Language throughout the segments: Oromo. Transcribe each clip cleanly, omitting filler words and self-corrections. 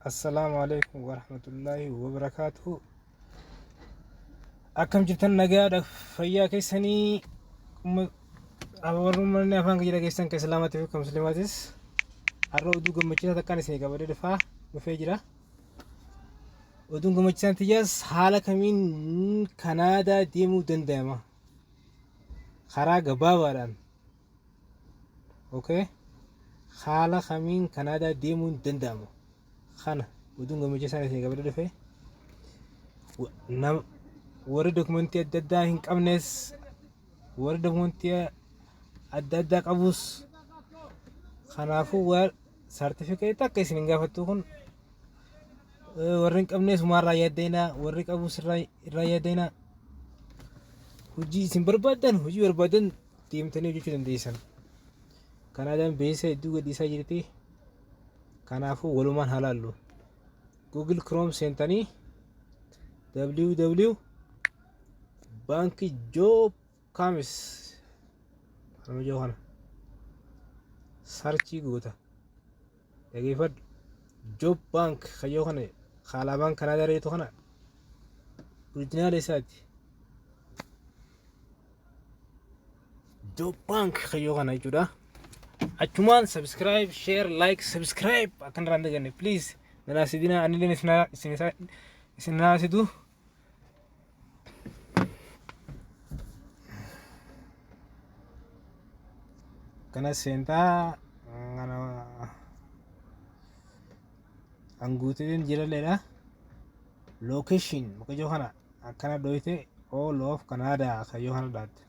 السلام عليكم ورحمة الله وبركاته. أكم جبتن نجار فيا كيسني أورو من أفان كجرا كيسن كسلامة فيكم سلاماتيس. أرو دو جمتشنا تكاني سني كبر دفع بفجرة. ودو جمتشنا تيجس حالة كمين كندا ديمو دندما. خرا جبابران. أوكي. حالة كمين كندا ديمو دندما. خنا ودو جمتشنا سني كبر دفع. نم ورد دوكمنتي أددا هنك أمنس ورد دوكمنتي أددا قبوس خنافو ور سيرتيفيكيت akka isin gaafattu kun warri qabnees maarraa yaaddeena warri qabus irraa yaaddeena hojii isin barbaadan deemtanii hojjechuu dandeessan kanaadaan beesa hedduu gadhiisaa jirti kanaafuu walumaan halaallu google chrome seentanii www banki job kamis kana johan sarchii goota dhageeffadhu job bank kayyoo kana khaalabaan kanaadaa reetu kana oriijinaal isaati job bank kayyoo kana jechuudha achumaan subscribe share like subscribe akkan irraan daganne please nanaasidina anilleen isin naasitu kana seentaa anguutiin jiraleedha location mukayyoo kana akkana dhoyte all of Canada kayyoo kana dhaatte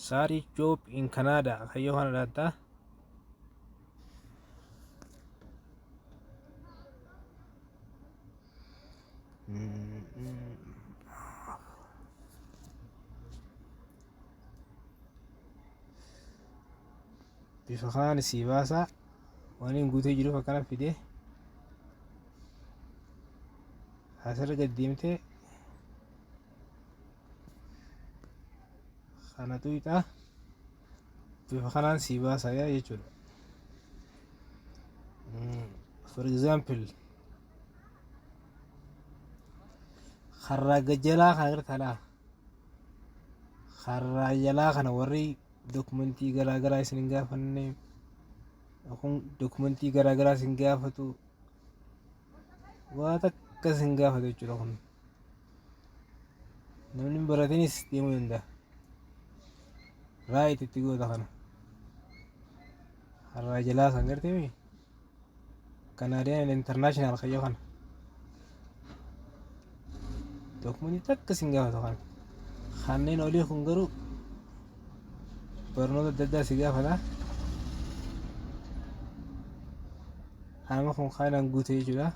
Sari job in Canada kayyoo kana dhaatta bifa kanaan sii baasa waan hin guutee jiruuf akkana fide asirra gad deemtee kanatu ixaa bifa kanaan sii baasa jechuudha for example karraa gajjalaa kana irra talaa karraa jalaa kana warri dokumentii garaagaraa isin hin gaafanne kun dokumentii garaagaraa isin gaafatu waan akka isin gaafatu jechuudha kun namni baratinis deemuu danda'a raayit itti goota kana karraa jalaa san gartee Canadian international kayyoo kana dokumentii takka isin gaafatu kana kanneen olii kun garuu barnoota adda addaa si gaafata amma kun kaanaan guute jechuudha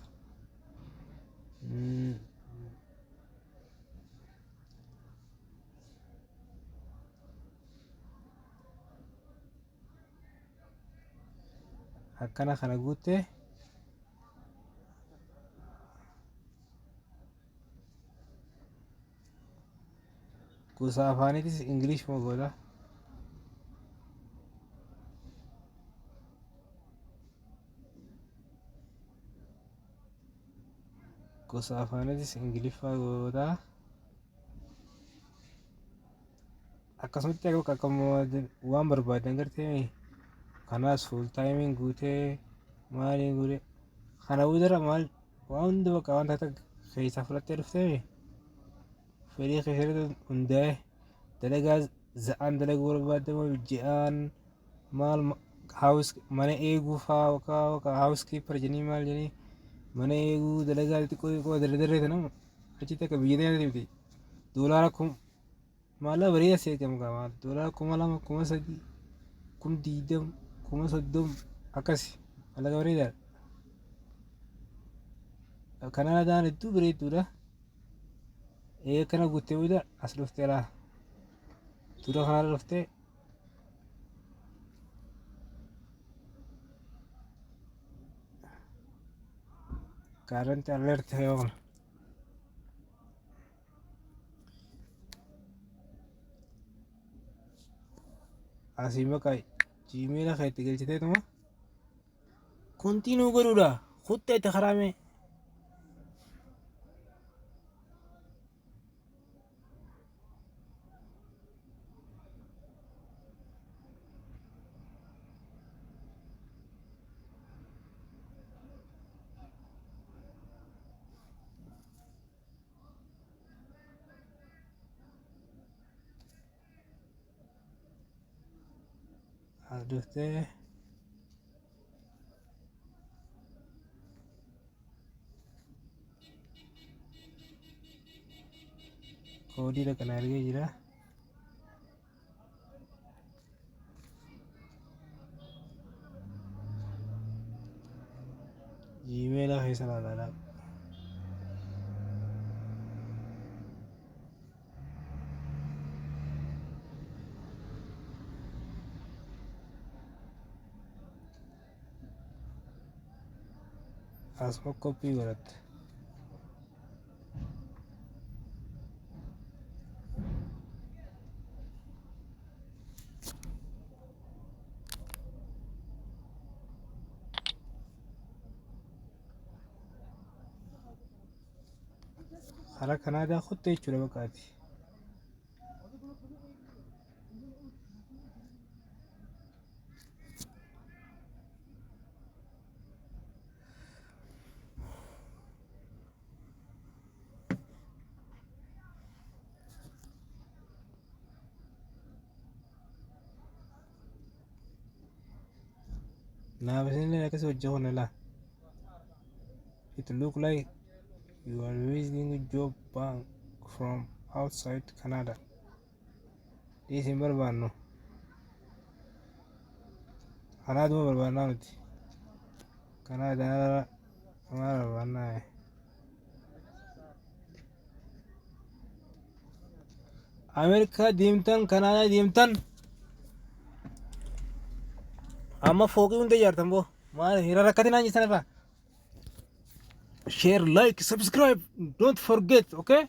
akkana kana guutte gosa afaaniitis ingilish mogoota gosa afaaniitis ingiliffaa goota akkasumatti akkuma waan barbaadan gartee kanaas full timing guutee maaliin guutee kana boodarra maal waan hunda bakka waan taata keessaa fudhattee dhuftee fedhii keessatti hundaa'e dalagaa za'aan dalaguu barbaadamu ji'aan maal haawus mana eeguu faa yookaan haawus kiipper jenii maal jenii mana eeguu dalagaa xixiqqoo dardarree tanam achitti akka biyya ta'e miti doolaara kum maallaa bareedaa si eegamu qaba doolaara 2,000 3,000 20 30 akkasi mallaqa bareedaadha Kanaadaan hedduu bareedduudha kana guuttee booda as dhuftee laa dura kanarra dhuftee current alert yoo kana asii maqaa jiimeela kan itti galchiteetuma kontiinuu godhuudha kuttaa itti karaame. Aduftee koodiidha kan argee jira. Jiimeela keessa laalaa. Asuma koppii godhatte. Karaa Kanaadaa kuttee jechuudha baqaati. Naaf isinillee akkasii hojjechuu laa. It look like you are visiting job bank from outside Canada. Dhiisin barbaannu. Kanaaduma barbaannaa nuti. Kanaadaa maal barbaannaa? Ameerikaa deemtan Kanaadaa deemtan amma fooqii hunda ijaartan boo maal hira rakkatinaa jirtan irraa. Share, like, subscribe, don't forget, okay?